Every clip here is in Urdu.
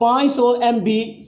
500 MB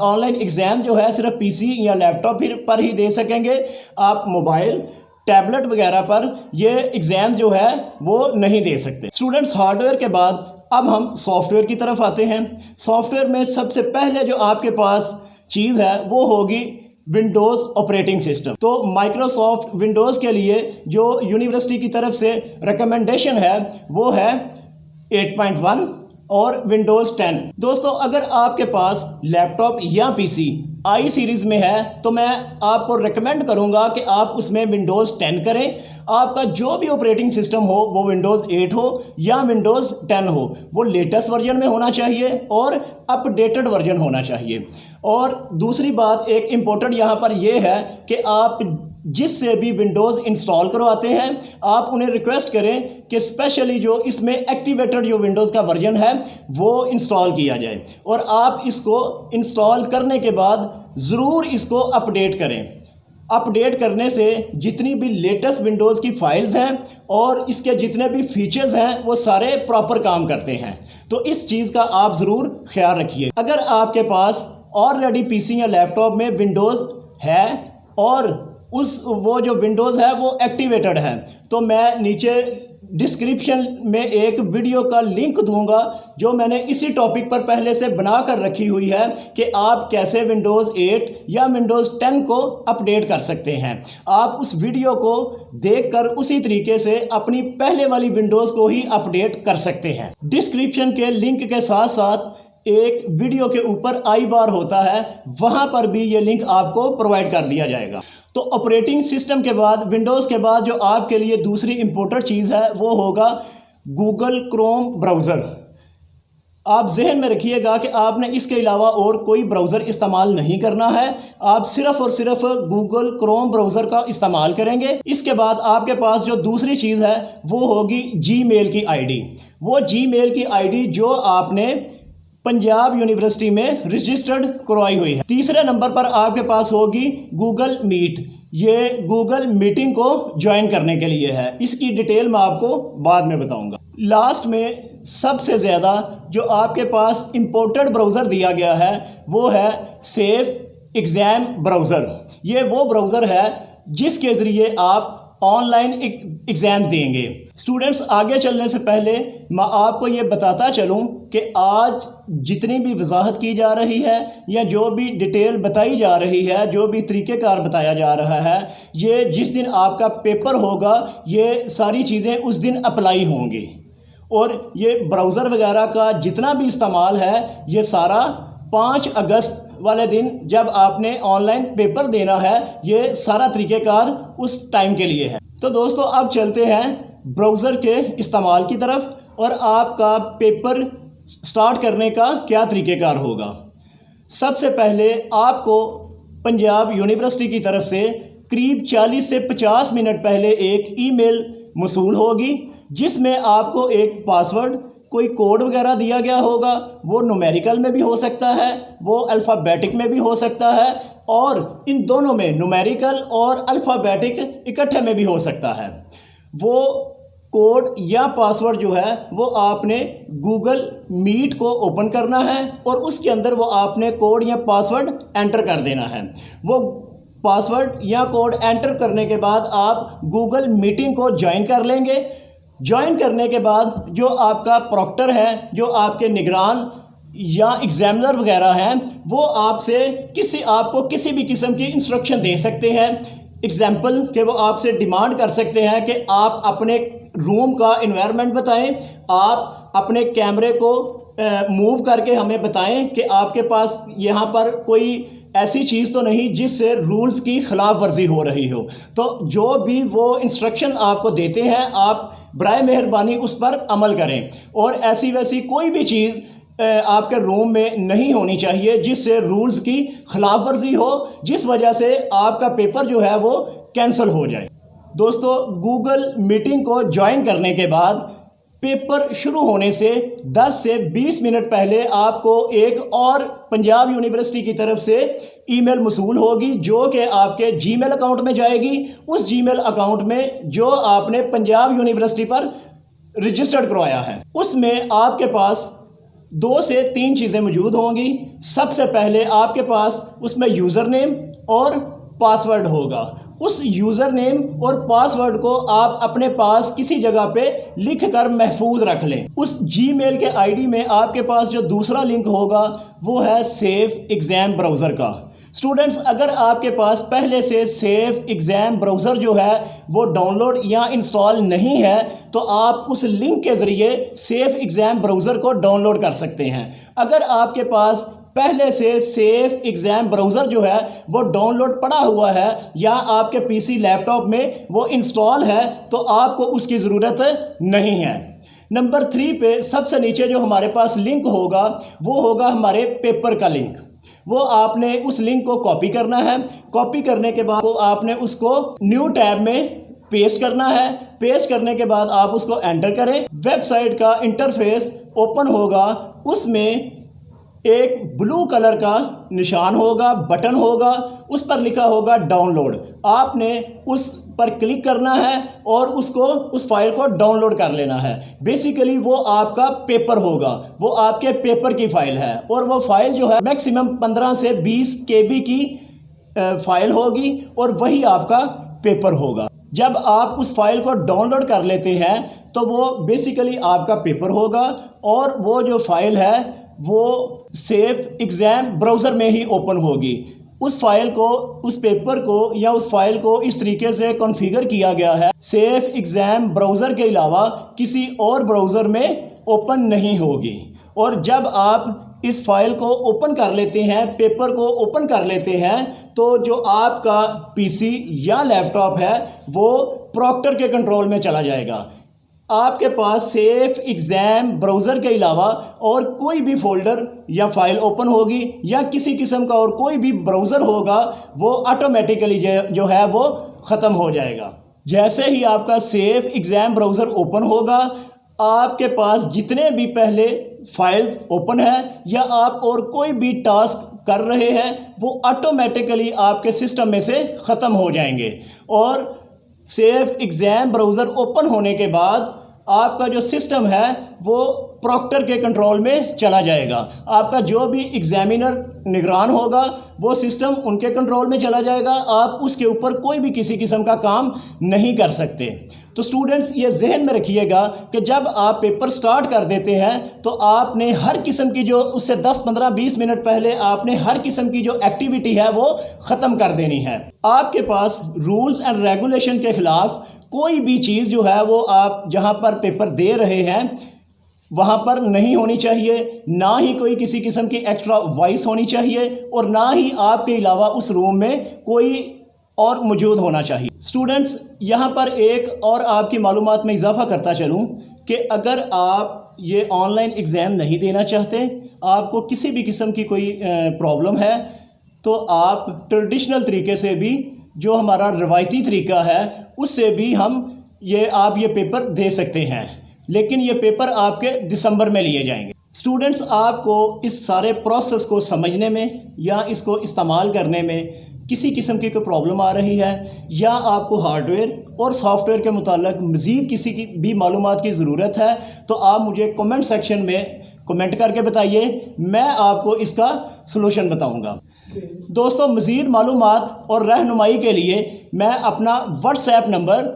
آن لائن ایگزام جو ہے صرف پی سی یا لیپ ٹاپ پر ہی دے سکیں گے. آپ موبائل ٹیبلٹ وغیرہ پر یہ ایگزام جو ہے وہ نہیں دے سکتے. اسٹوڈنٹس ہارڈ ویئر کے بعد اب ہم سافٹ ویئر کی طرف آتے ہیں. سافٹ ویئر میں سب سے پہلے جو آپ کے پاس چیز ہے وہ ہوگی ونڈوز آپریٹنگ سسٹم. تو مائکروسافٹ ونڈوز کے لیے جو یونیورسٹی کی طرف سے ریکمنڈیشن ہے وہ ہے 8.1 اور ونڈوز 10. دوستو اگر آپ کے پاس لیپ ٹاپ یا پی سی آئی سیریز میں ہے تو میں آپ کو ریکمینڈ کروں گا کہ آپ اس میں ونڈوز 10 کریں. آپ کا جو بھی آپریٹنگ سسٹم ہو وہ ونڈوز 8 ہو یا ونڈوز 10 ہو, وہ لیٹسٹ ورژن میں ہونا چاہیے اور اپ ڈیٹڈ ورژن ہونا چاہیے. اور دوسری بات ایک امپورٹنٹ یہاں پر یہ ہے کہ آپ جس سے بھی ونڈوز انسٹال کرواتے ہیں آپ انہیں ریکویسٹ کریں کہ اسپیشلی جو اس میں ایکٹیویٹڈ جو ونڈوز کا ورژن ہے وہ انسٹال کیا جائے, اور آپ اس کو انسٹال کرنے کے بعد ضرور اس کو اپ ڈیٹ کریں. اپ ڈیٹ کرنے سے جتنی بھی لیٹسٹ ونڈوز کی فائلز ہیں اور اس کے جتنے بھی فیچرز ہیں وہ سارے پراپر کام کرتے ہیں. تو اس چیز کا آپ ضرور خیال رکھیے. اگر آپ کے پاس آلریڈی پی سی یا لیپ ٹاپ میں ونڈوز ہے اور وہ جو ونڈوز ہے وہ ایکٹیویٹڈ ہے تو میں نیچے ڈسکرپشن میں ایک ویڈیو کا لنک دوں گا جو میں نے اسی ٹاپک پر پہلے سے بنا کر رکھی ہوئی ہے کہ آپ کیسے ونڈوز 8 یا ونڈوز 10 کو اپ ڈیٹ کر سکتے ہیں. آپ اس ویڈیو کو دیکھ کر اسی طریقے سے اپنی پہلے والی ونڈوز کو ہی اپ ڈیٹ کر سکتے ہیں. ڈسکرپشن کے لنک کے ساتھ ساتھ ایک ویڈیو کے اوپر آئی بار ہوتا ہے, وہاں پر بھی یہ لنک آپ کو پرووائڈ کر دیا جائے گا. تو آپریٹنگ سسٹم کے بعد ونڈوز کے بعد جو آپ کے لیے دوسری امپورٹنٹ چیز ہے وہ ہوگا گوگل کروم براؤزر. آپ ذہن میں رکھیے گا کہ آپ نے اس کے علاوہ اور کوئی براؤزر استعمال نہیں کرنا ہے, آپ صرف اور صرف گوگل کروم براؤزر کا استعمال کریں گے. اس کے بعد آپ کے پاس جو دوسری چیز ہے وہ ہوگی جی میل کی آئی ڈی. وہ جی میل کی آئی ڈی جو آپ نے پنجاب یونیورسٹی میں رجسٹرڈ کروائی ہوئی ہے. تیسرے نمبر پر آپ کے پاس ہوگی گوگل میٹ. یہ گوگل میٹنگ کو جوائن کرنے کے لیے ہے. اس کی ڈیٹیل میں آپ کو بعد میں بتاؤں گا. لاسٹ میں سب سے زیادہ جو آپ کے پاس امپورٹڈ براؤزر دیا گیا ہے وہ ہے سیف ایگزام براؤزر. یہ وہ براؤزر ہے جس کے ذریعے آپ آن لائن ایگزامز دیں گے. اسٹوڈنٹس آگے چلنے سے پہلے میں آپ کو یہ بتاتا چلوں کہ آج جتنی بھی وضاحت کی جا رہی ہے یا جو بھی ڈیٹیل بتائی جا رہی ہے, جو بھی طریقہ کار بتایا جا رہا ہے, یہ جس دن آپ کا پیپر ہوگا یہ ساری چیزیں اس دن اپلائی ہوں گی. اور یہ براؤزر وغیرہ کا جتنا بھی استعمال ہے یہ سارا 5 اگست والے دن جب آپ نے آن لائن پیپر دینا ہے یہ سارا طریقہ کار اس ٹائم کے لیے ہے. تو دوستو اب چلتے ہیں براؤزر کے استعمال کی طرف اور آپ کا پیپر سٹارٹ کرنے کا کیا طریقہ کار ہوگا. سب سے پہلے آپ کو پنجاب یونیورسٹی کی طرف سے قریب 40 سے 50 منٹ پہلے ایک ای میل موصول ہوگی جس میں آپ کو ایک پاسورڈ کوئی کوڈ وغیرہ دیا گیا ہوگا. وہ نومیریکل میں بھی ہو سکتا ہے, وہ الفابیٹک میں بھی ہو سکتا ہے, اور ان دونوں میں نومیریکل اور الفابیٹک اکٹھے میں بھی ہو سکتا ہے. وہ کوڈ یا پاسورڈ جو ہے وہ آپ نے گوگل میٹ کو اوپن کرنا ہے اور اس کے اندر وہ آپ نے کوڈ یا پاسورڈ انٹر کر دینا ہے. وہ پاسورڈ یا کوڈ انٹر کرنے کے بعد آپ گوگل میٹنگ کو جوائن کر لیں گے. جوائن کرنے کے بعد جو آپ کا پروکٹر ہے, جو آپ کے نگران یا ایگزامنر وغیرہ ہیں, وہ آپ کو کسی بھی قسم کی انسٹرکشن دے سکتے ہیں. ایگزامپل کہ وہ آپ سے ڈیمانڈ کر سکتے ہیں کہ آپ اپنے روم کا انوائرمنٹ بتائیں, آپ اپنے کیمرے کو موو کر کے ہمیں بتائیں کہ آپ کے پاس یہاں پر کوئی ایسی چیز تو نہیں جس سے رولز کی خلاف ورزی ہو رہی ہو. تو جو بھی وہ انسٹرکشن آپ کو دیتے ہیں آپ برائے مہربانی اس پر عمل کریں, اور ایسی ویسی کوئی بھی چیز آپ کے روم میں نہیں ہونی چاہیے جس سے رولز کی خلاف ورزی ہو, جس وجہ سے آپ کا پیپر جو ہے وہ کینسل ہو جائے. دوستو گوگل میٹنگ کو جوائن کرنے کے بعد پیپر شروع ہونے سے 10 سے 20 منٹ پہلے آپ کو ایک اور پنجاب یونیورسٹی کی طرف سے ای میل موصول ہوگی جو کہ آپ کے جی میل اکاؤنٹ میں جائے گی. اس جی میل اکاؤنٹ میں جو آپ نے پنجاب یونیورسٹی پر رجسٹرڈ کروایا ہے اس میں آپ کے پاس 2 سے 3 چیزیں موجود ہوں گی۔ سب سے پہلے آپ کے پاس اس میں یوزر نیم اور پاسورڈ ہوگا۔ اس یوزر نیم اور پاسورڈ کو آپ اپنے پاس کسی جگہ پہ لکھ کر محفوظ رکھ لیں۔ اس جی میل کے آئی ڈی میں آپ کے پاس جو دوسرا لنک ہوگا وہ ہے سیف ایگزام براؤزر کا۔ اسٹوڈنٹس، اگر آپ کے پاس پہلے سے سیف ایگزام براؤزر جو ہے وہ ڈاؤن لوڈ یا انسٹال نہیں ہے تو آپ اس لنک کے ذریعے سیف ایگزام براؤزر کو ڈاؤن لوڈ کر سکتے ہیں۔ اگر آپ کے پاس پہلے سے سیف ایگزام براؤزر جو ہے وہ ڈاؤن لوڈ پڑا ہوا ہے یا آپ کے پی سی لیپ ٹاپ میں وہ انسٹال ہے تو آپ کو اس کی ضرورت نہیں ہے۔ نمبر 3 پہ سب سے نیچے جو ہمارے پاس لنک ہوگا وہ ہوگا ہمارے پیپر کا لنک۔ وہ آپ نے اس لنک کو کاپی کرنا ہے۔ کاپی کرنے کے بعد آپ نے اس کو نیو ٹیب میں پیسٹ کرنا ہے۔ پیسٹ کرنے کے بعد آپ اس کو انٹر کریں۔ ویب سائٹ کا انٹرفیس اوپن ہوگا، اس میں ایک بلو کلر کا نشان ہوگا، بٹن ہوگا، اس پر لکھا ہوگا ڈاؤن لوڈ۔ آپ نے اس پر کلک کرنا ہے اور اس فائل کو ڈاؤن لوڈ کر لینا ہے۔ بیسیکلی وہ آپ کا پیپر ہوگا، وہ آپ کے پیپر کی فائل ہے اور وہ فائل جو ہے میکسیمم 15 سے 20 KB کی فائل ہوگی اور وہی آپ کا پیپر ہوگا۔ جب آپ اس فائل کو ڈاؤن لوڈ کر لیتے ہیں تو وہ بیسیکلی آپ کا پیپر ہوگا اور وہ جو فائل ہے وہ سیف ایگزام براؤزر میں ہی اوپن ہوگی۔ اس فائل کو، اس پیپر کو یا اس فائل کو اس طریقے سے کنفیگر کیا گیا ہے، سیف ایگزام براؤزر کے علاوہ کسی اور براؤزر میں اوپن نہیں ہوگی۔ اور جب آپ اس فائل کو اوپن کر لیتے ہیں، پیپر کو اوپن کر لیتے ہیں، تو جو آپ کا پی سی یا لیپ ٹاپ ہے وہ پراکٹر کے کنٹرول میں چلا جائے گا۔ آپ کے پاس سیف ایگزام براؤزر کے علاوہ اور کوئی بھی فولڈر یا فائل اوپن ہوگی یا کسی قسم کا اور کوئی بھی براؤزر ہوگا وہ آٹومیٹیکلی جو ہے وہ ختم ہو جائے گا۔ جیسے ہی آپ کا سیف ایگزام براؤزر اوپن ہوگا، آپ کے پاس جتنے بھی پہلے فائلز اوپن ہیں یا آپ اور کوئی بھی ٹاسک کر رہے ہیں وہ آٹومیٹیکلی آپ کے سسٹم میں سے ختم ہو جائیں گے۔ اور سیف ایگزام براؤزر اوپن ہونے کے بعد آپ کا جو سسٹم ہے وہ پراکٹر کے کنٹرول میں چلا جائے گا۔ آپ کا جو بھی ایگزامینر نگران ہوگا وہ سسٹم ان کے کنٹرول میں چلا جائے گا۔ آپ اس کے اوپر کوئی بھی کسی قسم کا کام نہیں کر سکتے۔ تو سٹوڈنٹس یہ ذہن میں رکھیے گا کہ جب آپ پیپر سٹارٹ کر دیتے ہیں تو آپ نے ہر قسم کی جو اس سے 10 15 20 منٹ پہلے آپ نے ہر قسم کی جو ایکٹیویٹی ہے وہ ختم کر دینی ہے۔ آپ کے پاس رولز اینڈ ریگولیشن کے خلاف کوئی بھی چیز جو ہے وہ آپ جہاں پر پیپر دے رہے ہیں وہاں پر نہیں ہونی چاہیے، نہ ہی کوئی کسی قسم کی ایکسٹرا وائس ہونی چاہیے اور نہ ہی آپ کے علاوہ اس روم میں کوئی اور موجود ہونا چاہیے۔ سٹوڈنٹس، یہاں پر ایک اور آپ کی معلومات میں اضافہ کرتا چلوں کہ اگر آپ یہ آن لائن ایگزام نہیں دینا چاہتے، آپ کو کسی بھی قسم کی کوئی پرابلم ہے تو آپ ٹریڈیشنل طریقے سے بھی، جو ہمارا روایتی طریقہ ہے، اس سے بھی آپ یہ پیپر دے سکتے ہیں، لیکن یہ پیپر آپ کے دسمبر میں لیے جائیں گے۔ سٹوڈنٹس، آپ کو اس سارے پروسیس کو سمجھنے میں یا اس کو استعمال کرنے میں کسی قسم کی کوئی پرابلم آ رہی ہے یا آپ کو ہارڈ ویئر اور سافٹ ویئر کے متعلق مزید کسی کی بھی معلومات کی ضرورت ہے تو آپ مجھے کمنٹ سیکشن میں کمنٹ کر کے بتائیے، میں آپ کو اس کا سلوشن بتاؤں گا۔ دوستوں، مزید معلومات اور رہنمائی کے لیے میں اپنا واٹس ایپ نمبر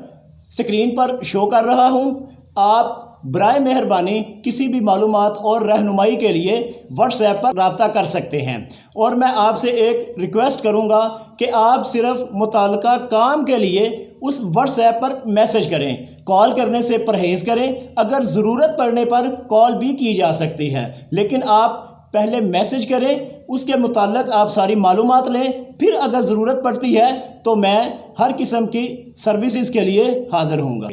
اسکرین پر شو کر رہا ہوں۔ آپ برائے مہربانی کسی بھی معلومات اور رہنمائی کے لیے واٹس ایپ پر رابطہ کر سکتے ہیں، اور میں آپ سے ایک ریکویسٹ کروں گا کہ آپ صرف متعلقہ کام کے لیے اس واٹس ایپ پر میسج کریں، کال کرنے سے پرہیز کریں۔ اگر ضرورت پڑنے پر کال بھی کی جا سکتی ہے، لیکن آپ پہلے میسج کریں، اس کے متعلق آپ ساری معلومات لیں، پھر اگر ضرورت پڑتی ہے تو میں ہر قسم کی سروسز کے لیے حاضر ہوں گا۔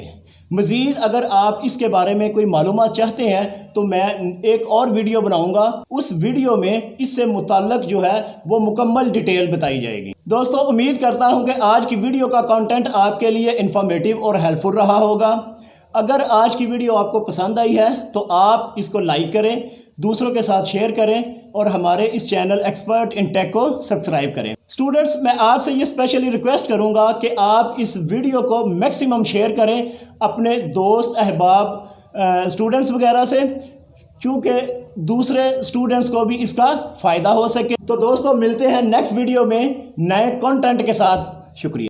مزید اگر آپ اس کے بارے میں کوئی معلومات چاہتے ہیں تو میں ایک اور ویڈیو بناؤں گا، اس ویڈیو میں اس سے متعلق جو ہے وہ مکمل ڈیٹیل بتائی جائے گی۔ دوستو، امید کرتا ہوں کہ آج کی ویڈیو کا کنٹینٹ آپ کے لیے انفارمیٹیو اور ہیلپ فل رہا ہوگا۔ اگر آج کی ویڈیو آپ کو پسند آئی ہے تو آپ اس کو لائک کریں، دوسروں کے ساتھ شیئر کریں اور ہمارے اس چینل ایکسپرٹ ان ٹیک کو سبسکرائب کریں۔ سٹوڈنٹس، میں آپ سے یہ اسپیشلی ریکویسٹ کروں گا کہ آپ اس ویڈیو کو میکسیمم شیئر کریں اپنے دوست، احباب، سٹوڈنٹس وغیرہ سے، کیونکہ دوسرے اسٹوڈنٹس کو بھی اس کا فائدہ ہو سکے۔ تو دوستو ملتے ہیں نیکسٹ ویڈیو میں نئے کنٹینٹ کے ساتھ۔ شکریہ۔